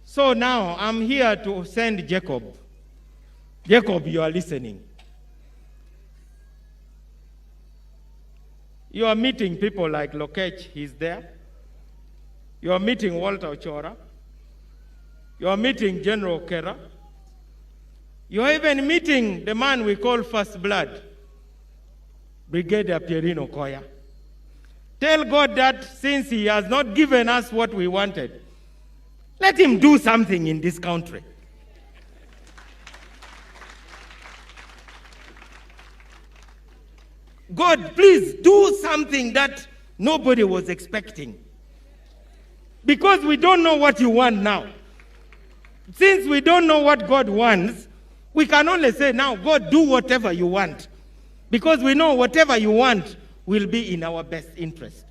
So now I'm here to send Jacob. Jacob, you are listening. You are meeting people like Lokech, he's there. You are meeting Walter Ochora. You are meeting General Kera. You are even meeting the man we call First Blood, Brigadier Pierino Koya. Tell God that since he has not given us what we wanted, let him do something in this country. God, please do something that nobody was expecting. Because we don't know what you want now. Since we don't know what God wants, we can only say now, God, do whatever you want. Because we know whatever you want will be in our best interest.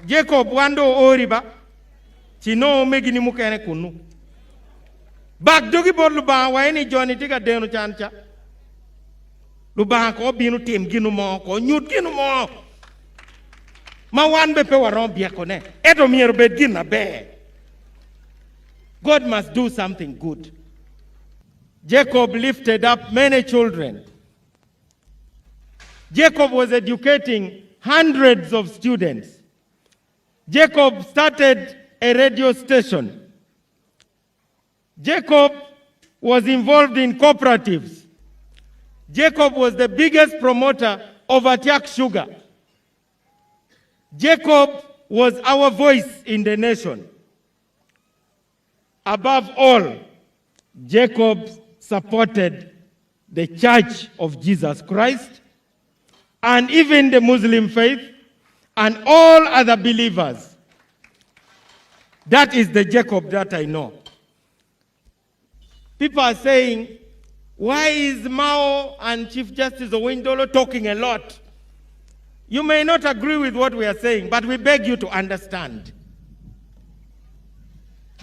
Jacob wando oriba chino megini mukene kunu. Bak dogi bor luba wa eni Johnny tiga denu chancha. Luba ko binu tim ginu mo ko nyut ginu mo. Ma wan be pe waron bia kone. Eto miero be gina be. God must do something good. Jacob lifted up many children. Jacob was educating hundreds of students. Jacob started a radio station. Jacob was involved in cooperatives. Jacob was the biggest promoter of Attack Sugar. Jacob was our voice in the nation. Above all, Jacob supported the Church of Jesus Christ and even the Muslim faith and all other believers. That is the Jacob that I know. People are saying, why is Mao and Chief Justice Owindolo talking a lot? You may not agree with what we are saying, but we beg you to understand.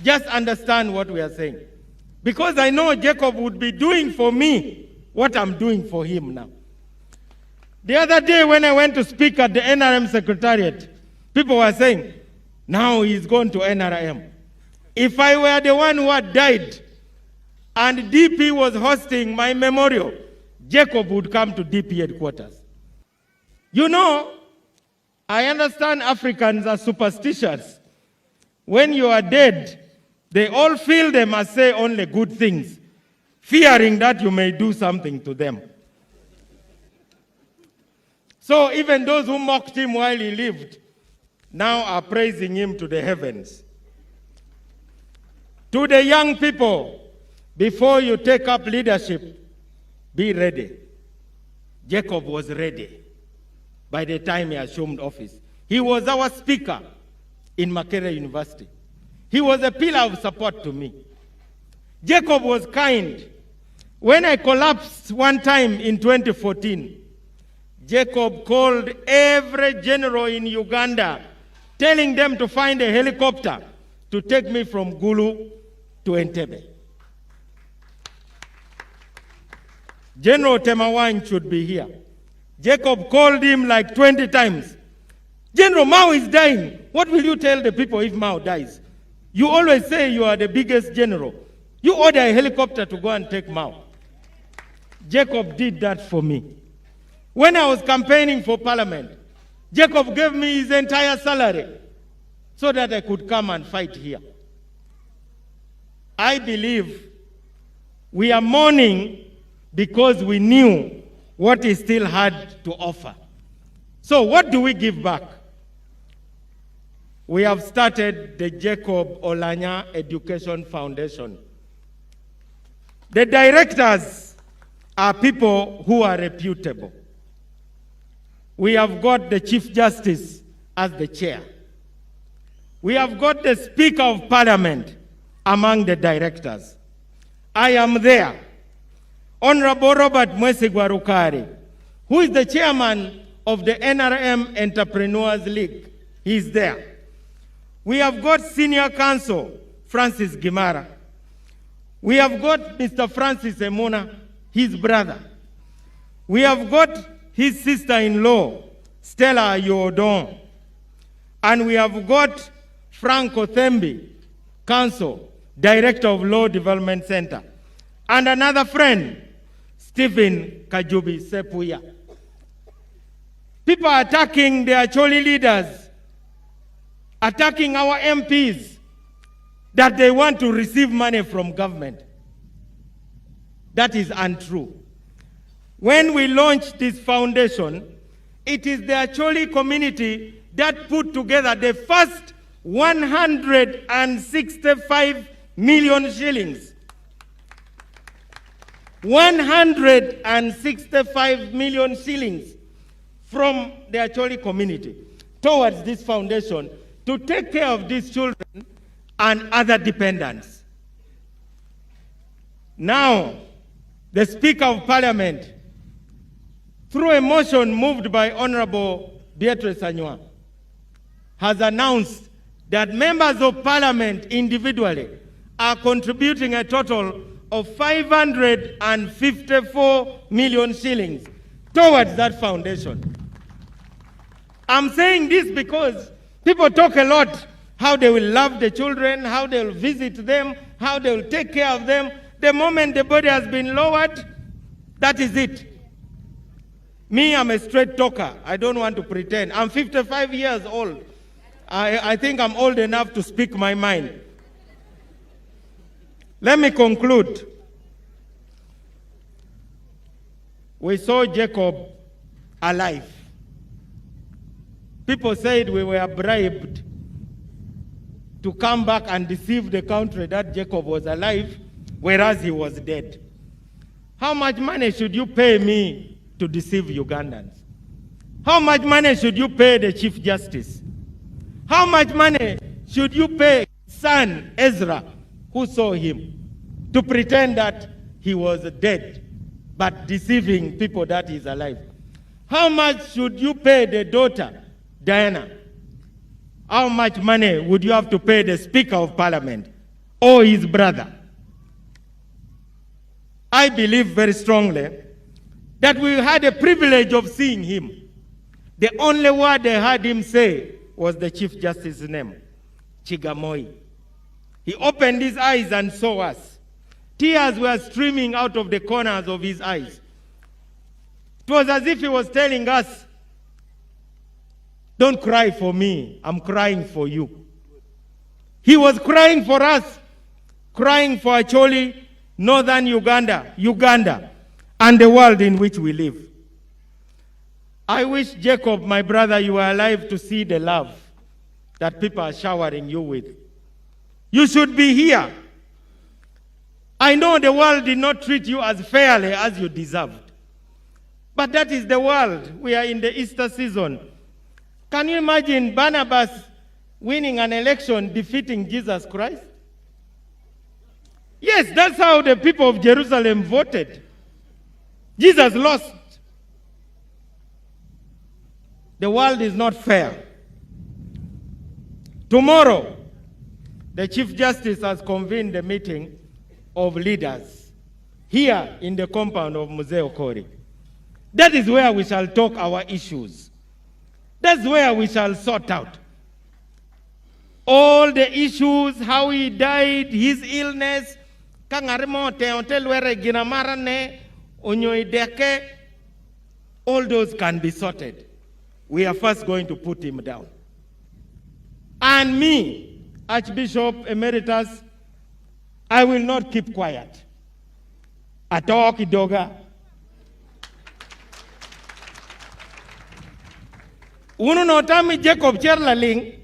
Just understand what we are saying. Because I know Jacob would be doing for me what I'm doing for him now. The other day when I went to speak at the NRM Secretariat, people were saying, now he's gone to NRM. If I were the one who had died and DP was hosting my memorial, Jacob would come to DP headquarters. You know, I understand Africans are superstitious. When you are dead, they all feel they must say only good things, fearing that you may do something to them. So even those who mocked him while he lived now are praising him to the heavens. To the young people, before you take up leadership, be ready. Jacob was ready by the time he assumed office. He was our speaker in Makerere University. He was a pillar of support to me. Jacob was kind. When I collapsed one time in 2014, Jacob called every general in Uganda, telling them to find a helicopter to take me from Gulu to Entebbe. General Temawine should be here. Jacob called him like 20 times. General Mao is dying. What will you tell the people if Mao dies? You always say you are the biggest general. You order a helicopter to go and take Mao. Jacob did that for me. When I was campaigning for parliament, Jacob gave me his entire salary so that I could come and fight here. I believe we are mourning because we knew what he still had to offer. So what do we give back? We have started the Jacob Oulanyah Education Foundation. The directors are people who are reputable. We have got the Chief Justice as the chair. We have got the Speaker of Parliament among the directors. I am there. Honorable Robert Mwesigwa Rukari, who is the chairman of the NRM Entrepreneurs League. He is there. We have got Senior Counsel Francis Gimara. We have got Mr. Francis Emuna, his brother. We have got his sister-in-law, Stella Yodon. And we have got Frank Othembi, Counsel, Director of Law Development Center, and another friend, Stephen Kajubi Sepuya. People are attacking their Acholi leaders, attacking our MPs, that they want to receive money from government. That is untrue. When we launched this foundation, it is the Acholi community that put together the first 165 million shillings. 165 million shillings from the Acholi community towards this foundation to take care of these children and other dependents. Now, the Speaker of Parliament, through a motion moved by Honorable Beatrice Anywa, has announced that members of Parliament individually are contributing a total of 554 million shillings towards that foundation. I'm saying this because people talk a lot how they will love the children, how they will visit them, how they will take care of them. The moment the body has been lowered, that is it. Me, I'm a straight talker. I don't want to pretend. I'm 55 years old. I think I'm old enough to speak my mind. Let me conclude. We saw Jacob alive. People said we were bribed to come back and deceive the country that Jacob was alive, whereas he was dead. How much money should you pay me to deceive Ugandans? How much money should you pay the Chief Justice? How much money should you pay son Ezra, who saw him, to pretend that he was dead, but deceiving people that he's alive? How much should you pay the daughter, Diana? How much money would you have to pay the Speaker of Parliament or his brother? I believe very strongly that we had the privilege of seeing him. The only word they heard him say was the Chief Justice's name, Chigamoi. He opened his eyes and saw us. Tears were streaming out of the corners of his eyes. It was as if he was telling us, don't cry for me, I'm crying for you. He was crying for us, crying for Acholi, northern Uganda, and the world in which we live. I wish, Jacob, my brother, you were alive to see the love that people are showering you with. You should be here. I know the world did not treat you as fairly as you deserved. But that is the world. We are in the Easter season. Can you imagine Barnabas winning an election defeating Jesus Christ? Yes, that's how the people of Jerusalem voted. Jesus lost. The world is not fair. Tomorrow, the Chief Justice has convened a meeting of leaders here in the compound of Mzee Okori. That is where we shall talk our issues. That's where we shall sort out all the issues, how he died, his illness, all those can be sorted. We are first going to put him down. And me, Archbishop Emeritus, I will not keep quiet. Atok idoga. Uno notami Jacob Cherlaling.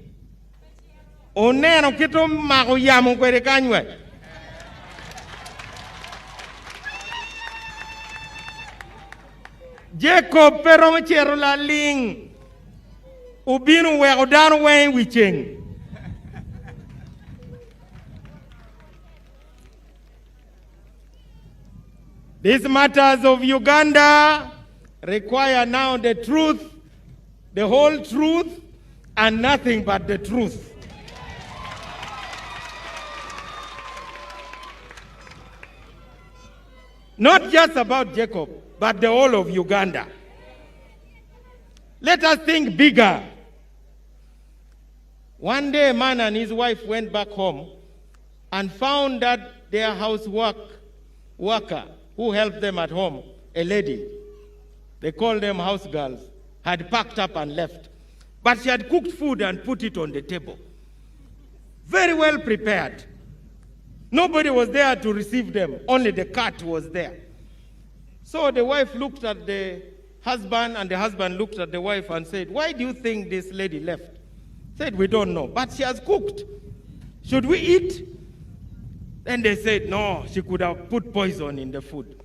Oneno kito makuyamu kwere kanywe. Jacob pero Cherlaling. Ubinu we odano we wicheng. These matters of Uganda require now the truth, the whole truth, and nothing but the truth. Not just about Jacob, but the whole of Uganda. Let us think bigger. One day, a man and his wife went back home and found that their worker who helped them at home, a lady, they called them house girls, had packed up and left. But she had cooked food and put it on the table. Very well prepared. Nobody was there to receive them. Only the cat was there. So the wife looked at the husband, and the husband looked at the wife and said, "Why do you think this lady left?" Said, "We don't know, but she has cooked. Should we eat?" Then they said, "No, she could have put poison in the food."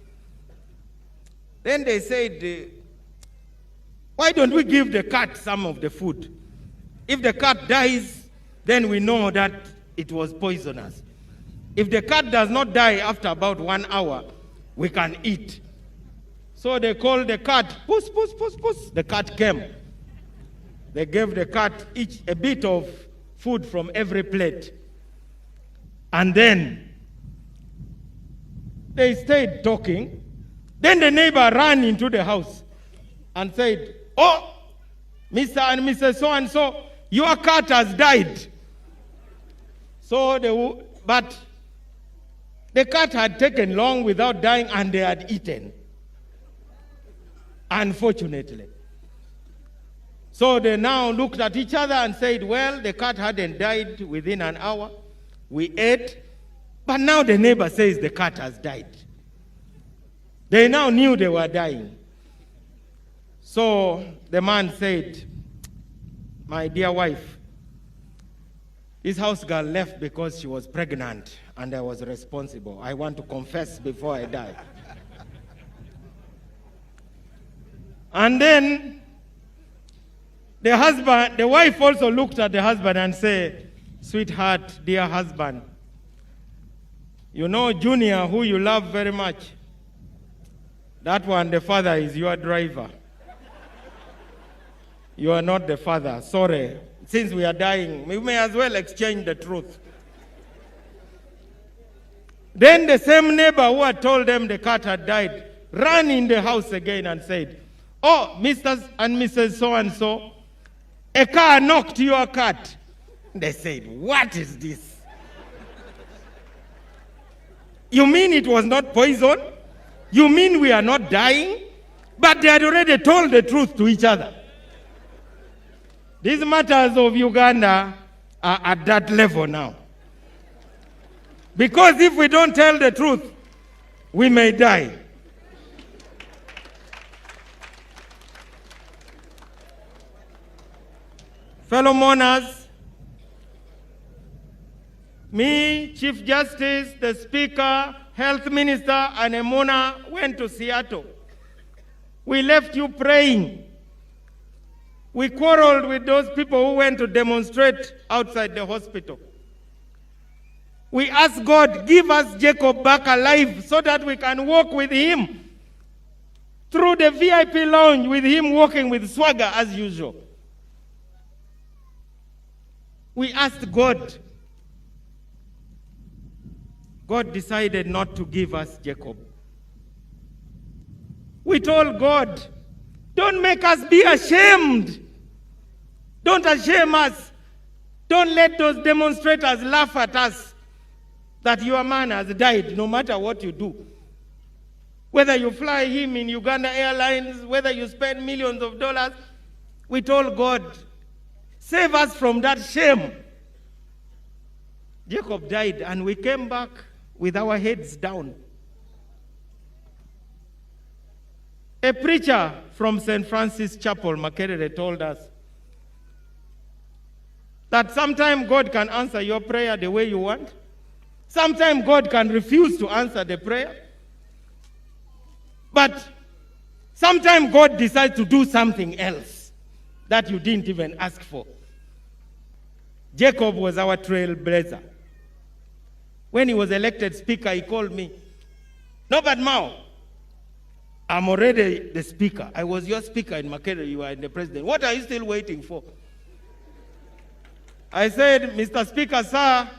Then they said, "Why don't we give the cat some of the food? If the cat dies, then we know that it was poisonous. If the cat does not die after about 1 hour, we can eat." So they called the cat, "Puss, puss, puss, puss." The cat came. They gave the cat each a bit of food from every plate. And then they stayed talking. Then the neighbor ran into the house and said, "Oh, Mr. and Mrs. So-and-so, your cat has died." But the cat had taken long without dying, and they had eaten, unfortunately. So they now looked at each other and said, "Well, the cat hadn't died within an hour. We ate, but now the neighbor says the cat has died." They now knew they were dying. So the man said, "My dear wife, this house girl left because she was pregnant and I was responsible. I want to confess before I die." And then the wife also looked at the husband and said, "Sweetheart, dear husband, you know Junior, who you love very much? That one, the father is your driver. You are not the father. Sorry. Since we are dying, we may as well exchange the truth." Then the same neighbor who had told them the cat had died ran in the house again and said, "Oh, Mr. and Mrs. So-and-so, a car knocked your cat." They said, "What is this? You mean it was not poison? You mean we are not dying?" But they had already told the truth to each other. These matters of Uganda are at that level now. Because if we don't tell the truth, we may die. Fellow mourners, me, Chief Justice, the Speaker, Health Minister, and a mourner went to Seattle. We left you praying. We quarreled with those people who went to demonstrate outside the hospital. We asked God, "Give us Jacob back alive so that we can walk with him through the VIP lounge, with him walking with swagger as usual." We asked God. God decided not to give us Jacob. We told God, "Don't make us be ashamed. Don't ashame us. Don't let those demonstrators laugh at us that your man has died, no matter what you do. Whether you fly him in Uganda Airlines, whether you spend millions of dollars." We told God, "Save us from that shame." Jacob died, and we came back with our heads down. A preacher from St. Francis Chapel, Makerere, told us that sometimes God can answer your prayer the way you want. Sometimes God can refuse to answer the prayer. But sometimes God decides to do something else that you didn't even ask for. Jacob was our trailblazer. When he was elected speaker, he called me, "Nobert Mao, I'm already the speaker. I was your speaker in Makerere, you are the president. What are you still waiting for?" I said, "Mr. Speaker, sir,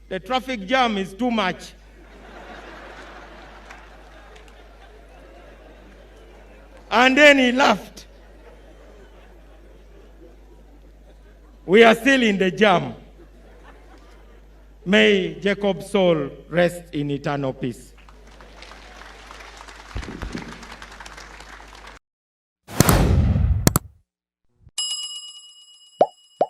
the traffic jam is too much." And then he laughed. We are still in the jam. May Jacob's soul rest in eternal peace.